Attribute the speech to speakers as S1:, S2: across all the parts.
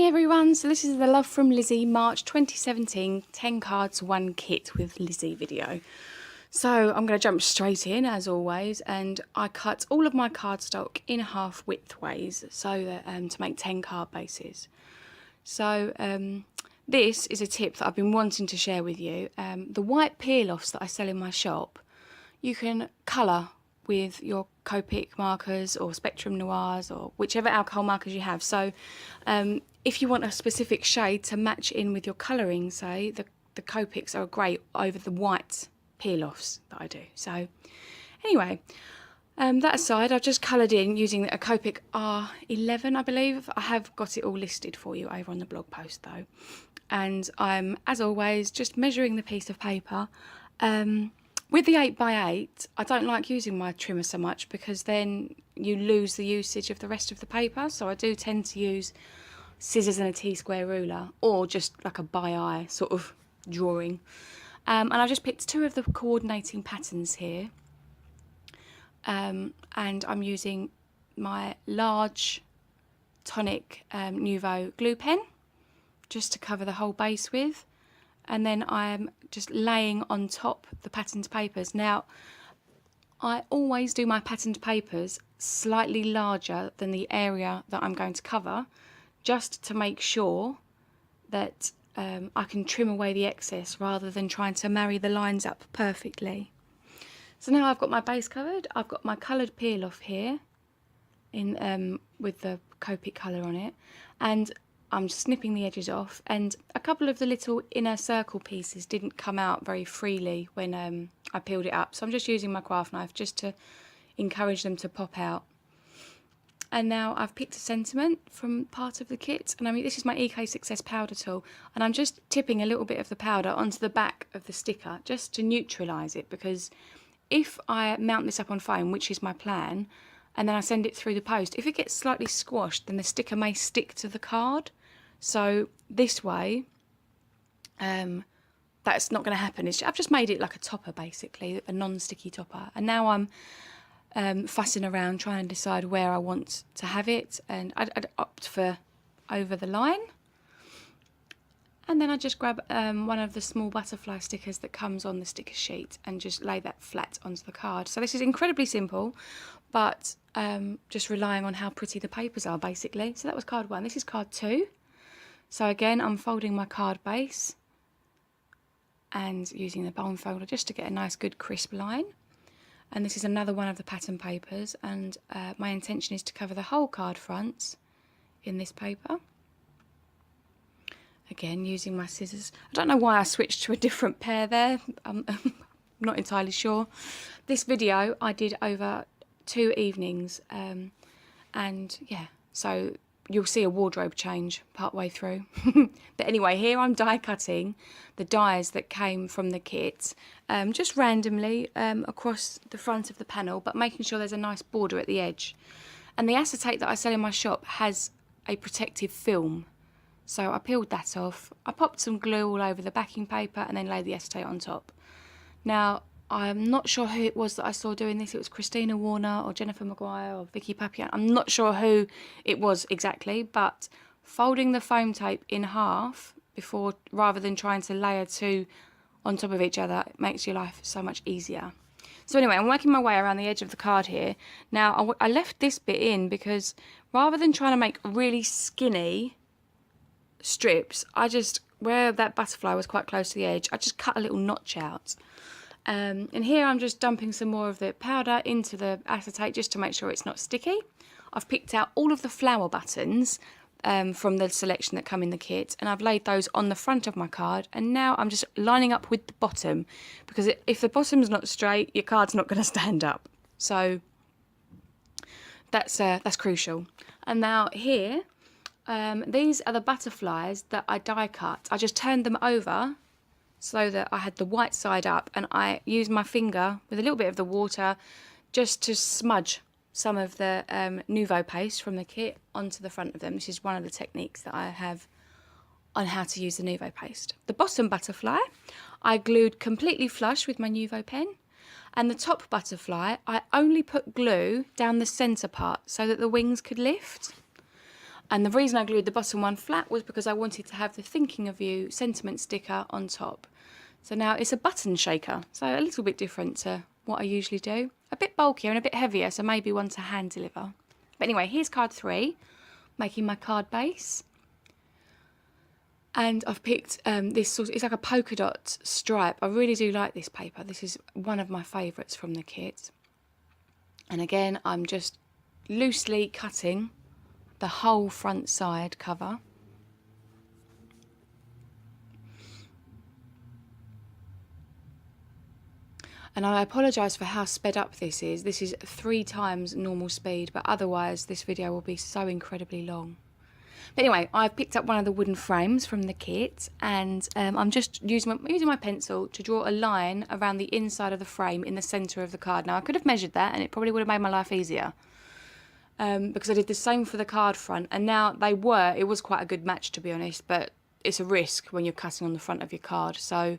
S1: everyone, so this is the Love from Lizzie March 2017 10 cards 1 kit with Lizzie video. So I'm going to jump straight in as always, and I cut all of my cardstock in half widthways so that to make 10 card bases. So this is a tip that I've been wanting to share with you. The white peel-offs that I sell in my shop, you can colour with your Copic markers or Spectrum Noirs or whichever alcohol markers you have. So if you want a specific shade to match in with your colouring, say, the Copics are great over the white peel-offs that I do. So anyway, that aside, I've just coloured in using a Copic R11, I believe. I have got it all listed for you over on the blog post though. And I'm, as always, just measuring the piece of paper. With the 8x8, I don't like using my trimmer so much because then you lose the usage of the rest of the paper. So I do tend to use scissors and a T-square ruler, or just like a by eye sort of drawing. And I've just picked two of the coordinating patterns here. And I'm using my large tonic Nuvo glue pen just to cover the whole base with. And then I'm just laying on top the patterned papers. Now, I always do my patterned papers slightly larger than the area that I'm going to cover, just to make sure that I can trim away the excess rather than trying to marry the lines up perfectly. So now I've got my base covered. I've got my coloured peel off here in with the Copic colour on it, and I'm just snipping the edges off, and a couple of the little inner circle pieces didn't come out very freely when I peeled it up, so I'm just using my craft knife just to encourage them to pop out. And now I've picked a sentiment from part of the kit, and I mean, this is my EK Success powder tool, and I'm just tipping a little bit of the powder onto the back of the sticker just to neutralise it, because if I mount this up on foam, which is my plan, and then I send it through the post, if it gets slightly squashed, then the sticker may stick to the card. So this way, that's not going to happen. I've just made it like a topper, basically, a non-sticky topper. And now I'm fussing around trying to decide where I want to have it, and I'd opt for over the line. And then I just grab one of the small butterfly stickers that comes on the sticker sheet and just lay that flat onto the card. So this is incredibly simple, but just relying on how pretty the papers are, basically. So that was card 1. This is card 2. So again, I'm folding my card base and using the bone folder just to get a nice good crisp line. And this is another one of the pattern papers, and my intention is to cover the whole card fronts in this paper. Again, using my scissors. I don't know why I switched to a different pair there. I'm not entirely sure. This video I did over 2 evenings, and yeah, so you'll see a wardrobe change part way through. But anyway, here I'm die cutting the dies that came from the kit, just randomly across the front of the panel, but making sure there's a nice border at the edge. And the acetate that I sell in my shop has a protective film, so I peeled that off. I popped some glue all over the backing paper and then laid the acetate on top. Now, I'm not sure who it was that I saw doing this. It was Christina Warner or Jennifer Maguire or Vicky Papian. I'm not sure who it was exactly, but folding the foam tape in half before, rather than trying to layer 2 on top of each other, it makes your life so much easier. So anyway, I'm working my way around the edge of the card here. Now, I left this bit in because rather than trying to make really skinny strips, I just, where that butterfly was quite close to the edge, I just cut a little notch out. And here I'm just dumping some more of the powder into the acetate just to make sure it's not sticky. I've picked out all of the flower buttons from the selection that come in the kit, and I've laid those on the front of my card, and now I'm just lining up with the bottom, because if the bottom's not straight, your card's not going to stand up. So that's crucial. And now here, these are the butterflies that I die cut. I just turned them over so that I had the white side up, and I used my finger with a little bit of the water just to smudge some of the Nuvo paste from the kit onto the front of them. This is one of the techniques that I have on how to use the Nuvo paste. The bottom butterfly I glued completely flush with my Nuvo pen, and the top butterfly I only put glue down the centre part so that the wings could lift. And the reason I glued the bottom one flat was because I wanted to have the thinking of you sentiment sticker on top. So now it's a button shaker, so a little bit different to what I usually do. A bit bulkier and a bit heavier, so maybe one to hand deliver. But anyway, here's card 3, making my card base. And I've picked this sort of, it's like a polka dot stripe. I really do like this paper. This is one of my favourites from the kit. And again, I'm just loosely cutting the whole front side cover. And I apologise for how sped up this is. This is 3 times normal speed, but otherwise this video will be so incredibly long. But anyway, I've picked up one of the wooden frames from the kit, and I'm just using my pencil to draw a line around the inside of the frame in the centre of the card. Now, I could have measured that, and it probably would have made my life easier. Because I did the same for the card front, and now it was quite a good match, to be honest, but it's a risk when you're cutting on the front of your card, so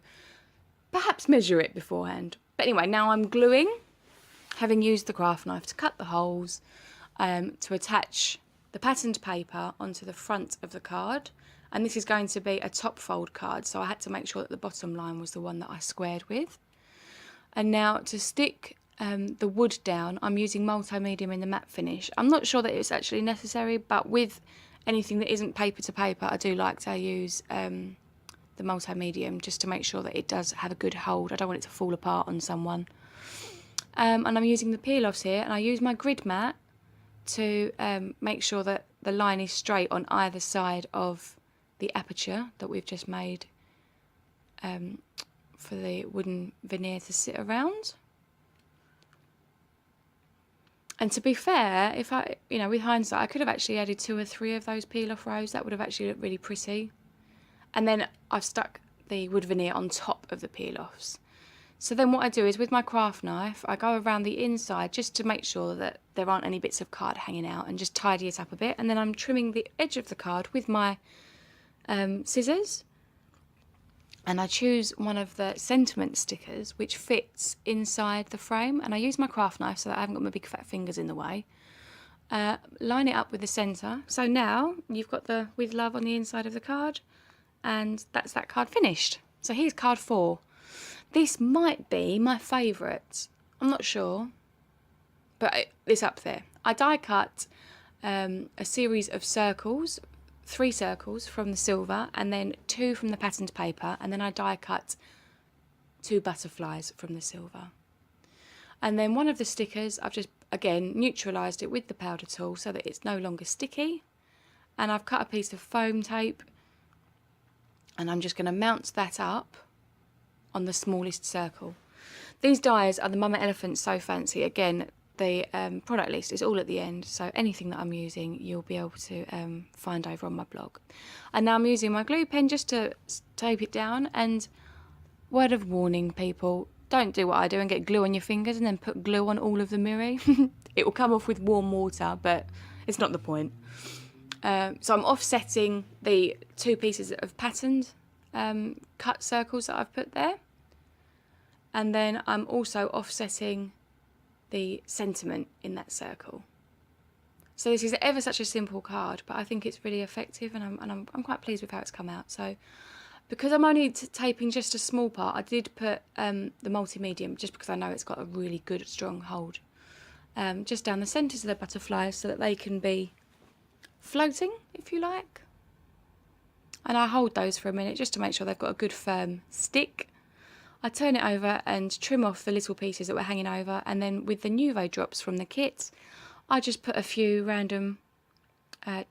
S1: perhaps measure it beforehand. But anyway, now I'm gluing, having used the craft knife to cut the holes, to attach the patterned paper onto the front of the card. And this is going to be a top fold card, so I had to make sure that the bottom line was the one that I squared with. And now to stick the wood down, I'm using multi-medium in the matte finish. I'm not sure that it's actually necessary, but with anything that isn't paper to paper, I do like to use the multi-medium just to make sure that it does have a good hold. I don't want it to fall apart on someone. And I'm using the peel-offs here, and I use my grid mat to make sure that the line is straight on either side of the aperture that we've just made for the wooden veneer to sit around. And to be fair, if I, with hindsight, I could have actually added 2 or 3 of those peel-off rows. That would have actually looked really pretty. And then I've stuck the wood veneer on top of the peel-offs. So then what I do is with my craft knife, I go around the inside just to make sure that there aren't any bits of card hanging out, and just tidy it up a bit. And then I'm trimming the edge of the card with my scissors. And I choose one of the sentiment stickers which fits inside the frame, and I use my craft knife so that I haven't got my big fat fingers in the way. Line it up with the centre. So now you've got the with love on the inside of the card, and that's that card finished. So here's card 4. This might be my favourite. I'm not sure, but it's up there. I die cut a series of circles, 3 circles from the silver, and then 2 from the patterned paper, and then I die cut 2 butterflies from the silver. And then one of the stickers, I've just again neutralised it with the powder tool so that it's no longer sticky, and I've cut a piece of foam tape, and I'm just going to mount that up on the smallest circle. These dies are the Mama Elephant So Fancy. Again, the product list is all at the end, so anything that I'm using you'll be able to find over on my blog. And now I'm using my glue pen just to tape it down, and word of warning, people, don't do what I do and get glue on your fingers and then put glue on all of the mirror. It will come off with warm water, but it's not the point. So I'm offsetting the 2 pieces of patterned cut circles that I've put there, and then I'm also offsetting the sentiment in that circle. So this is ever such a simple card, but I think it's really effective, and I'm quite pleased with how it's come out. So because I'm only taping just a small part, I did put the multi-medium just because I know it's got a really good strong hold just down the centres of the butterflies so that they can be floating, if you like. And I hold those for a minute just to make sure they've got a good firm stick. I turn it over and trim off the little pieces that were hanging over, and then with the Nuvo drops from the kit, I just put a few random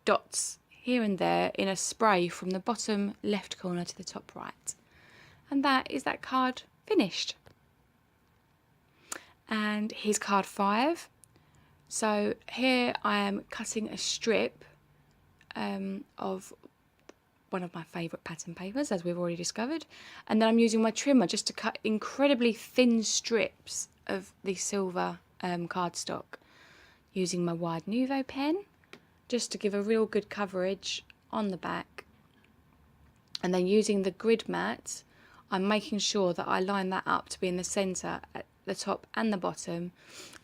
S1: dots here and there in a spray from the bottom left corner to the top right. And that is that card finished. And here's card 5. So here I am cutting a strip of one of my favourite pattern papers, as we've already discovered, and then I'm using my trimmer just to cut incredibly thin strips of the silver cardstock, using my wide Nuvo pen just to give a real good coverage on the back. And then using the grid mat, I'm making sure that I line that up to be in the centre at the top and the bottom,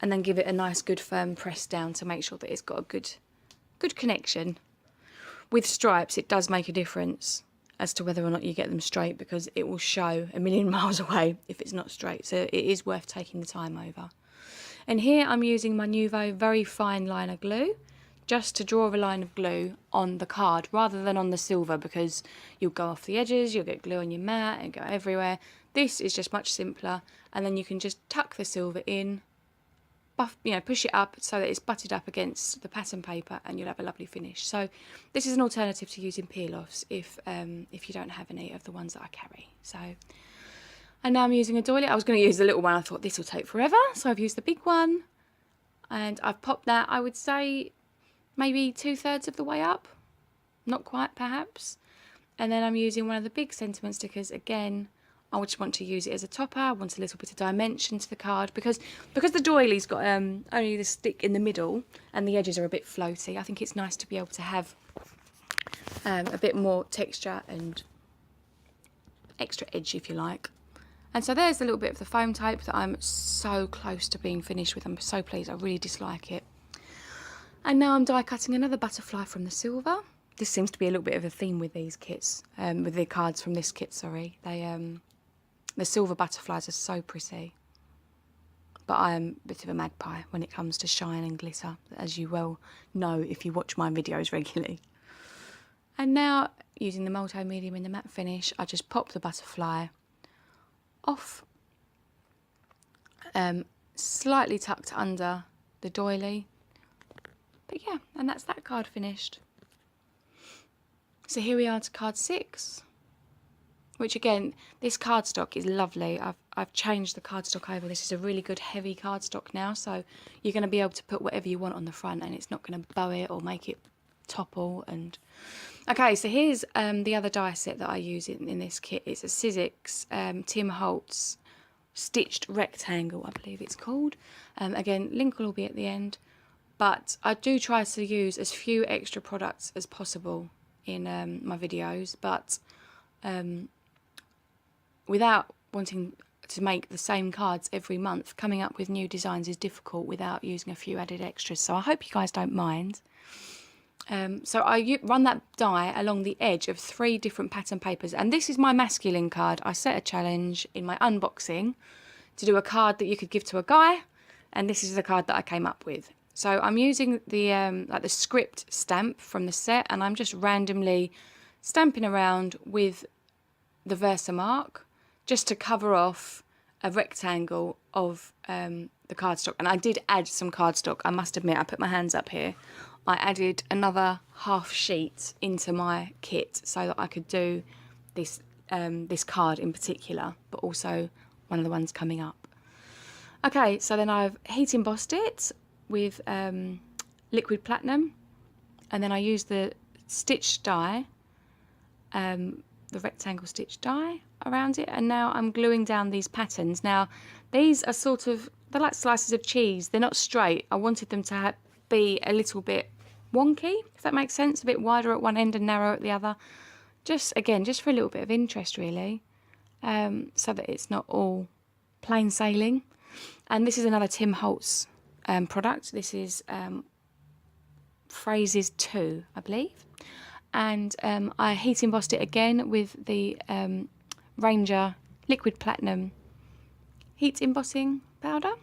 S1: and then give it a nice good firm press down to make sure that it's got a good connection. with stripes, it does make a difference as to whether or not you get them straight, because it will show a million miles away if it's not straight. So it is worth taking the time over. And here I'm using my Nuvo very fine liner glue, just to draw a line of glue on the card rather than on the silver, because you'll go off the edges, you'll get glue on your mat and go everywhere. This is just much simpler, and then you can just tuck the silver in, push it up so that it's butted up against the pattern paper, and you'll have a lovely finish. So this is an alternative to using peel-offs if you don't have any of the ones that I carry. So, and now I'm using a doily. I was going to use the little one. I thought this will take forever, so I've used the big one, and I've popped that, I would say, maybe 2/3 of the way up, not quite perhaps. And then I'm using one of the big sentiment stickers again. I just want to use it as a topper. I want a little bit of dimension to the card, because the doily's got only the stick in the middle and the edges are a bit floaty. I think it's nice to be able to have a bit more texture and extra edge, if you like. And so there's a little bit of the foam tape that I'm so close to being finished with. I'm so pleased. I really dislike it. And now I'm die cutting another butterfly from the silver. This seems to be a little bit of a theme with these kits, with the cards from this kit, sorry. The silver butterflies are so pretty. But I am a bit of a magpie when it comes to shine and glitter, as you well know if you watch my videos regularly. And now, using the multi-medium in the matte finish, I just pop the butterfly off, slightly tucked under the doily. But yeah, and that's that card finished. So here we are to card 6, which again, this cardstock is lovely. I've changed the cardstock over. This is a really good heavy cardstock now, so you're going to be able to put whatever you want on the front, and it's not going to bow it or make it topple. And okay, so here's the other die set that I use in this kit. It's a Sizzix Tim Holtz stitched rectangle, I believe it's called. Again, link will all be at the end. But I do try to use as few extra products as possible in my videos, but without wanting to make the same cards every month, coming up with new designs is difficult without using a few added extras. So I hope you guys don't mind. So I run that die along the edge of 3 different pattern papers, and this is my masculine card. I set a challenge in my unboxing to do a card that you could give to a guy, and this is the card that I came up with. So I'm using the like the script stamp from the set, and I'm just randomly stamping around with the Versamark just to cover off a rectangle of the cardstock. And I did add some cardstock, I must admit. I put my hands up here. I added another half sheet into my kit so that I could do this this card in particular, but also one of the ones coming up. Okay, so then I've heat embossed it with liquid platinum, and then I use the stitch die, the rectangle stitch die around it, and now I'm gluing down these patterns. Now these are sort of, they're like slices of cheese, they're not straight. I wanted them to be a little bit wonky, if that makes sense, a bit wider at one end and narrow at the other, just again just for a little bit of interest really, so that it's not all plain sailing. And this is another Tim Holtz product. This is Phrases 2, I believe, and I heat embossed it again with the Ranger liquid platinum heat embossing powder,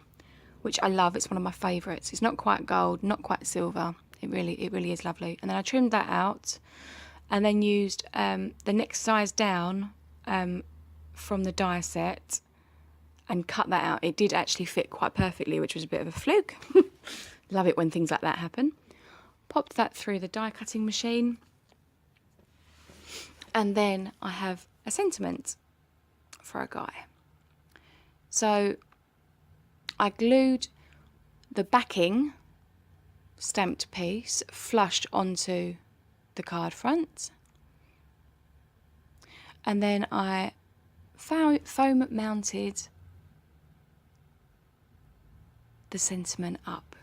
S1: which I love. It's one of my favourites. It's not quite gold, not quite silver. It really is lovely. And then I trimmed that out, and then used the next size down from the die set and cut that out. It did actually fit quite perfectly, which was a bit of a fluke. Love it when things like that happen. Popped that through the die cutting machine, and then I have a sentiment for a guy. So I glued the backing stamped piece flushed onto the card front, and then I foam mounted the sentiment up.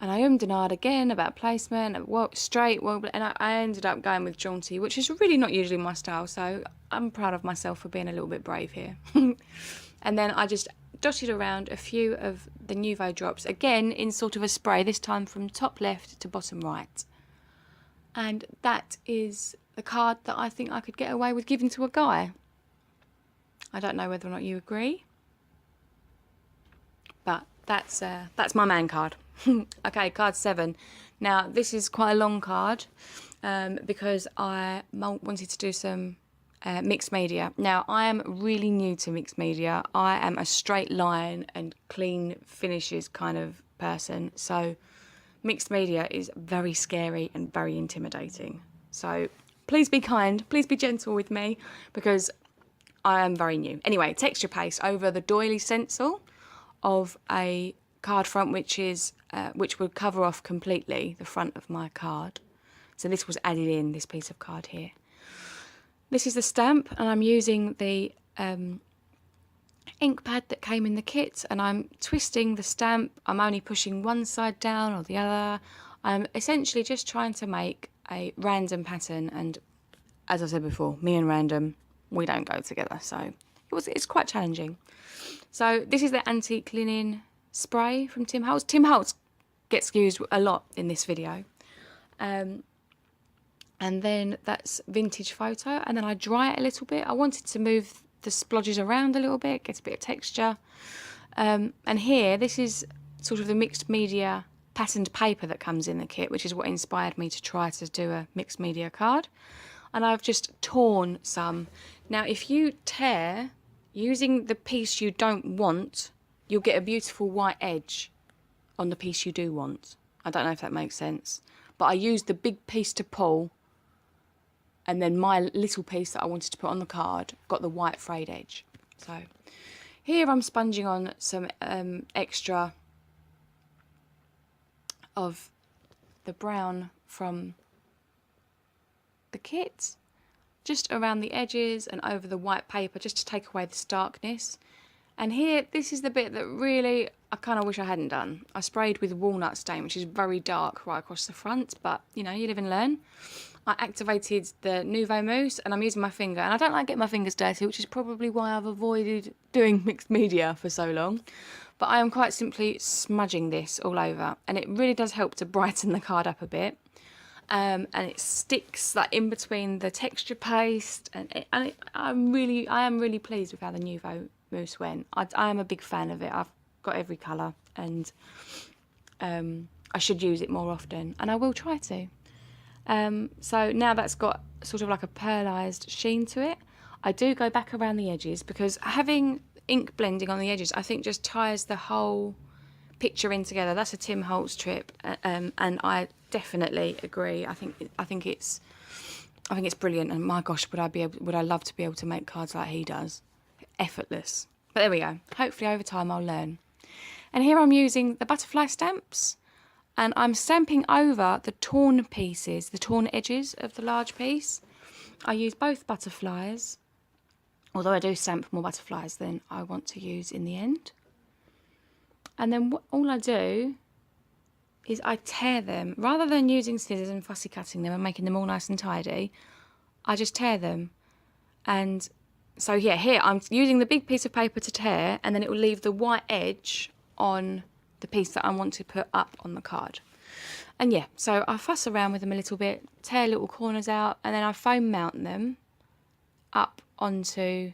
S1: And I ummed and ahed again about placement, straight, and I ended up going with jaunty, which is really not usually my style, so I'm proud of myself for being a little bit brave here. And then I just dotted around a few of the Nuvo drops, again in sort of a spray, this time from top left to bottom right. And that is the card that I think I could get away with giving to a guy. I don't know whether or not you agree, but that's my man card. Okay, card 7. Now this is quite a long card because I wanted to do some mixed media. Now I am really new to mixed media. I am a straight line and clean finishes kind of person, so mixed media is very scary and very intimidating. So please be kind, please be gentle with me, because I am very new. Anyway, texture paste over the doily stencil of a card front, which would cover off completely the front of my card. So this was added in, this piece of card here. This is the stamp, and I'm using the ink pad that came in the kit, and I'm twisting the stamp. I'm only pushing one side down or the other. I'm essentially just trying to make a random pattern, and as I said before, me and random, we don't go together, so it's quite challenging. So this is the antique linen spray from Tim Holtz. Tim Holtz gets used a lot in this video. And then that's vintage photo, and then I dry it a little bit. I wanted to move the splodges around a little bit, get a bit of texture. And here, this is sort of the mixed media patterned paper that comes in the kit, which is what inspired me to try to do a mixed media card. And I've just torn some. Now, if you tear using the piece you don't want, you'll get a beautiful white edge on the piece you do want. I don't know if that makes sense, but I used the big piece to pull, and then my little piece that I wanted to put on the card got the white frayed edge. So here I'm sponging on some extra of the brown from the kit, just around the edges and over the white paper, just to take away the starkness. And here, this is the bit that really I kind of wish I hadn't done. I sprayed with walnut stain, which is very dark right across the front, but you know, you live and learn. I activated the Nuvo mousse, and I'm using my finger, and I don't like getting my fingers dirty, which is probably why I've avoided doing mixed media for so long. But I am quite simply smudging this all over, and it really does help to brighten the card up a bit. And it sticks like in between the texture paste, and I am really pleased with how the Nuvo mousse went. I am a big fan of it. I've got every colour, and I should use it more often, and I will try to. So now that's got sort of like a pearlised sheen to it. I do go back around the edges, because having ink blending on the edges, I think, just ties the whole picture in together. That's a Tim Holtz trip, and I definitely agree. I think it's brilliant, and my gosh, would I love to be able to make cards like he does, effortless. But there we go. Hopefully over time I'll learn. And here I'm using the butterfly stamps, and I'm stamping over the torn pieces, the torn edges of the large piece. I use both butterflies, although I do stamp more butterflies than I want to use in the end. And then all I do is I tear them. Rather than using scissors and fussy cutting them and making them all nice and tidy, I just tear them. And so yeah, here I'm using the big piece of paper to tear, and then it will leave the white edge on the piece that I want to put up on the card. And yeah, so I fuss around with them a little bit, tear little corners out, and then I foam mount them up onto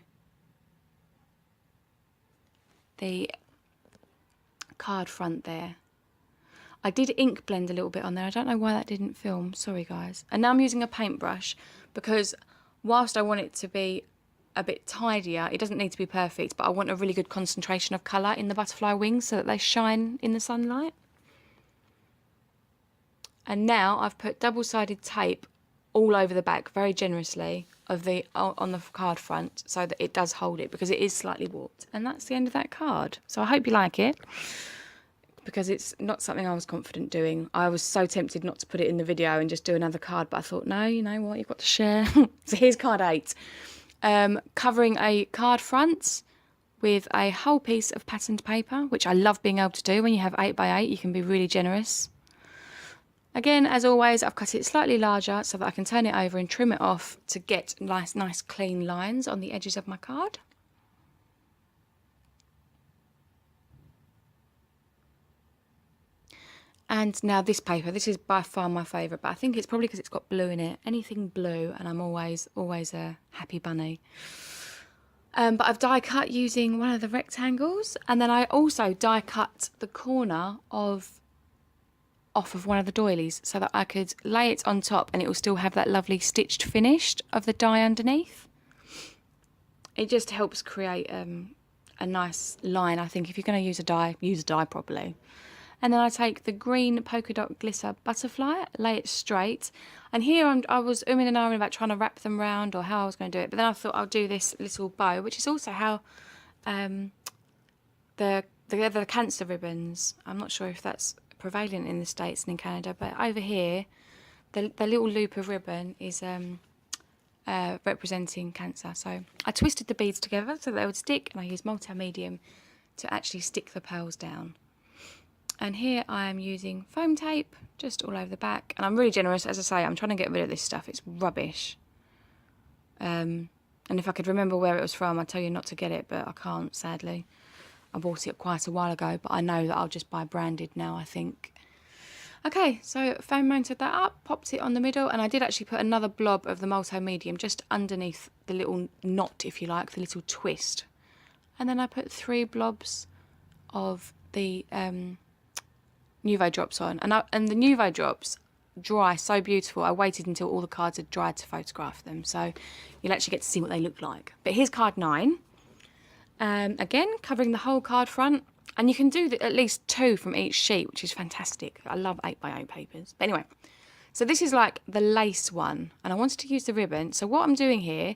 S1: the card front there. I did ink blend a little bit on there. I don't know why that didn't film. Sorry, guys. And now I'm using a paintbrush, because whilst I want it to be a bit tidier, it doesn't need to be perfect, but I want a really good concentration of colour in the butterfly wings so that they shine in the sunlight. And now I've put double-sided tape all over the back, very generously, of on the card front, so that it does hold it, because it is slightly warped. And that's the end of that card. So I hope you like it, because it's not something I was confident doing. I was so tempted not to put it in the video and just do another card, but I thought, no, you know what, you've got to share. So here's card 8. Covering a card front with a whole piece of patterned paper, which I love being able to do. When you have 8x8, you can be really generous. Again, as always, I've cut it slightly larger so that I can turn it over and trim it off to get nice clean lines on the edges of my card. And now this paper, this is by far my favourite, but I think it's probably because it's got blue in it. Anything blue, and I'm always a happy bunny. But I've die cut using one of the rectangles, and then I also die cut the corner off of one of the doilies so that I could lay it on top and it will still have that lovely stitched finish of the die underneath. It just helps create a nice line, I think. If you're going to use a die properly. And then I take the green polka dot glitter butterfly, lay it straight. And here I was umming and ahhing about trying to wrap them round or how I was going to do it. But then I thought I'll do this little bow, which is also how the cancer ribbons, I'm not sure if that's prevalent in the States and in Canada, but over here, the little loop of ribbon is representing cancer. So I twisted the beads together so they would stick, and I used multi-medium to actually stick the pearls down. And here I am using foam tape just all over the back. And I'm really generous, as I say, I'm trying to get rid of this stuff. It's rubbish. And if I could remember where it was from, I'd tell you not to get it, but I can't, sadly. I bought it quite a while ago, but I know that I'll just buy branded now, I think. Okay, so foam mounted that up, popped it on the middle, and I did actually put another blob of the multi-medium just underneath the little knot, if you like, the little twist. And then I put 3 blobs of the Nuvo drops on, and the Nuvo drops dry so beautiful. I waited until all the cards had dried to photograph them, so you'll actually get to see what they look like. But here's card 9. Again, covering the whole card front, and you can do at least 2 from each sheet, which is fantastic. I love 8x8 papers. But anyway, so this is like the lace one, and I wanted to use the ribbon. So what I'm doing here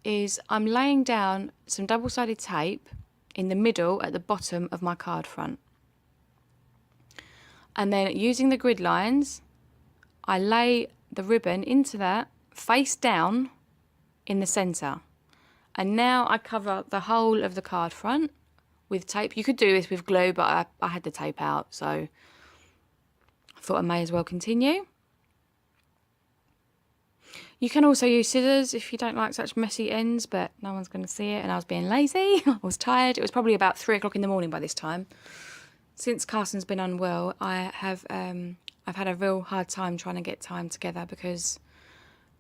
S1: is I'm laying down some double-sided tape in the middle at the bottom of my card front. And then using the grid lines, I lay the ribbon into that face down in the centre. And now I cover the whole of the card front with tape. You could do this with glue, but I had the tape out, so I thought I may as well continue. You can also use scissors if you don't like such messy ends, but no one's going to see it, and I was being lazy. I was tired. It was probably about 3 o'clock in the morning by this time. Since Carson's been unwell, I've had a real hard time trying to get time together because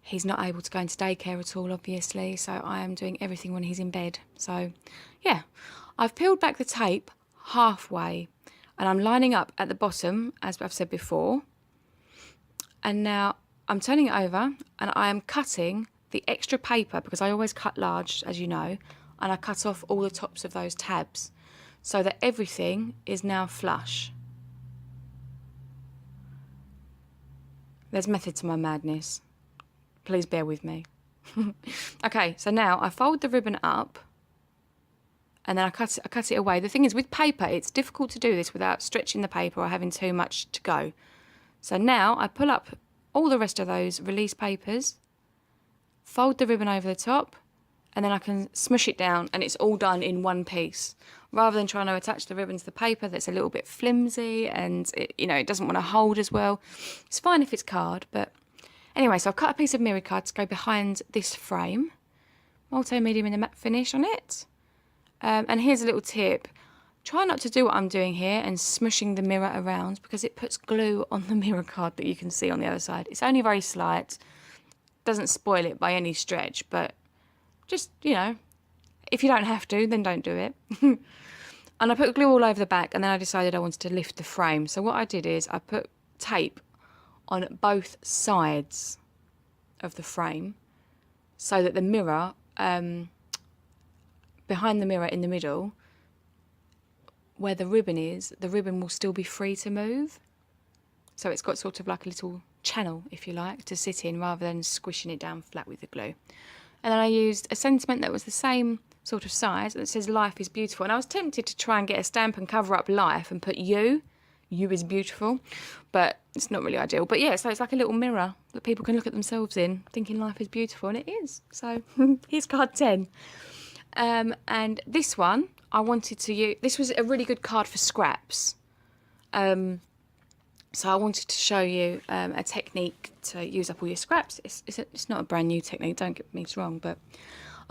S1: he's not able to go into daycare at all, obviously, so I am doing everything when he's in bed. So, yeah, I've peeled back the tape halfway, and I'm lining up at the bottom, as I've said before. And now I'm turning it over, and I am cutting the extra paper, because I always cut large, as you know, and I cut off all the tops of those tabs, so that everything is now flush. There's method to my madness. Please bear with me. Okay, so now I fold the ribbon up, and then I cut it away. The thing is, with paper, it's difficult to do this without stretching the paper or having too much to go. So now I pull up all the rest of those release papers, fold the ribbon over the top, and then I can smush it down, and it's all done in one piece. Rather than trying to attach the ribbon to the paper that's a little bit flimsy and it doesn't want to hold as well. It's fine if it's card, but anyway, so I've cut a piece of mirror card to go behind this frame. Multi-medium in the matte finish on it. And here's a little tip. Try not to do what I'm doing here and smushing the mirror around, because it puts glue on the mirror card that you can see on the other side. It's only very slight. Doesn't spoil it by any stretch, but just, if you don't have to, then don't do it. And I put glue all over the back, and then I decided I wanted to lift the frame. So what I did is I put tape on both sides of the frame so that the mirror, behind the mirror in the middle, where the ribbon is, the ribbon will still be free to move. So it's got sort of like a little channel, if you like, to sit in rather than squishing it down flat with the glue. And then I used a sentiment that was the same sort of size that says life is beautiful. And I was tempted to try and get a stamp and cover up life and put you is beautiful, but it's not really ideal. But yeah, so it's like a little mirror that people can look at themselves in, thinking life is beautiful, and it is. So here's card 10. And this one, I wanted to use, this was a really good card for scraps. So I wanted to show you a technique to use up all your scraps. It's not a brand new technique, don't get me wrong, but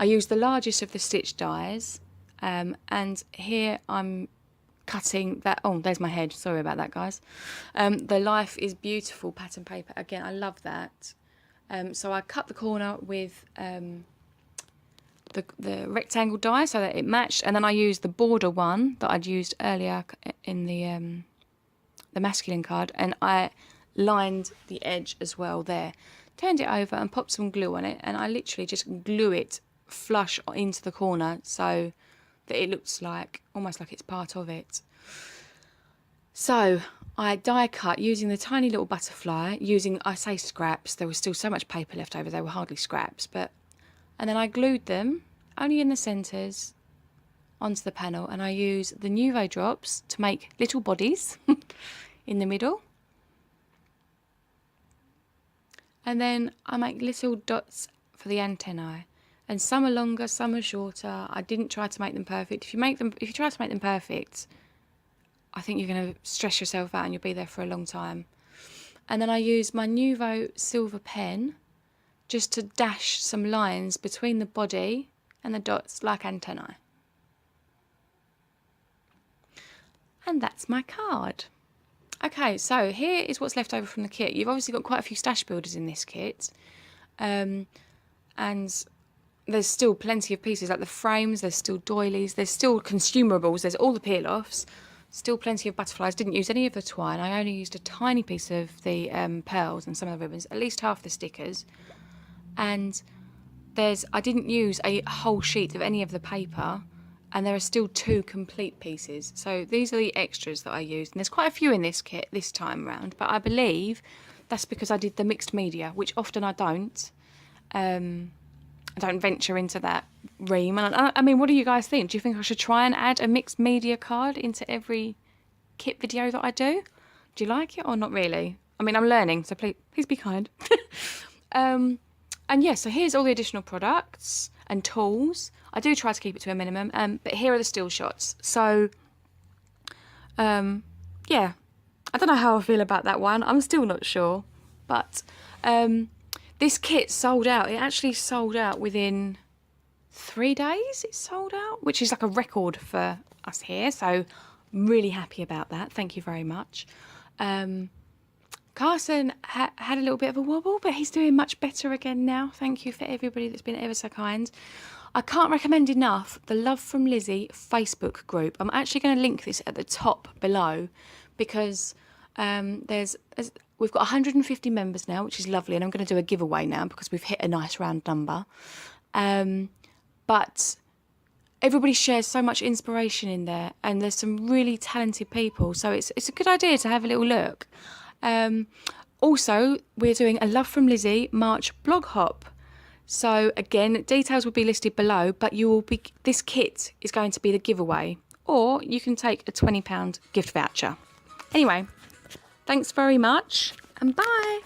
S1: I used the largest of the stitch dies, and here I'm cutting that. Oh, there's my head. Sorry about that, guys. The Life is Beautiful pattern paper. Again, I love that. So I cut the corner with the rectangle die so that it matched, and then I used the border one that I'd used earlier in the masculine card, and I lined the edge as well there. Turned it over and popped some glue on it, and I literally just glue it flush into the corner so that it looks like almost like it's part of it. So I die cut using the tiny little butterfly, using, I say scraps, there was still so much paper left over, they were hardly scraps, and then I glued them only in the centres onto the panel, and I use the Nuvo drops to make little bodies in the middle. And then I make little dots for the antennae, and some are longer, some are shorter. I didn't try to make them perfect. If you try to make them perfect, I think you're going to stress yourself out and you'll be there for a long time. And then I use my Nuvo silver pen just to dash some lines between the body and the dots like antennae. And that's my card. Okay, so here is what's left over from the kit. You've obviously got quite a few stash builders in this kit. And there's still plenty of pieces, like the frames, there's still doilies, there's still consumables, there's all the peel-offs, still plenty of butterflies. Didn't use any of the twine. I only used a tiny piece of the pearls and some of the ribbons, at least half the stickers. And I didn't use a whole sheet of any of the paper, and there are still 2 complete pieces. So these are the extras that I used, and there's quite a few in this kit this time round, but I believe that's because I did the mixed media, which often I don't. I don't venture into that realm. And I mean, what do you guys think? Do you think I should try and add a mixed media card into every kit video that I do? Do you like it or not really? I mean, I'm learning, so please be kind. And yeah, so here's all the additional products and tools. I do try to keep it to a minimum, but here are the still shots. So, yeah, I don't know how I feel about that one. I'm still not sure, but this kit sold out. It actually sold out within 3 days. It sold out, which is like a record for us here. So I'm really happy about that. Thank you very much. Carson had a little bit of a wobble, but he's doing much better again now. Thank you for everybody that's been ever so kind. I can't recommend enough the Love From Lizi Facebook group. I'm actually going to link this at the top below because we've got 150 members now, which is lovely, and I'm going to do a giveaway now because we've hit a nice round number. But everybody shares so much inspiration in there, and there's some really talented people, so it's a good idea to have a little look. Also, we're doing a Love From Lizi March blog hop. So again, details will be listed below, but this kit is going to be the giveaway, or you can take a £20 gift voucher. Anyway, thanks very much, and bye.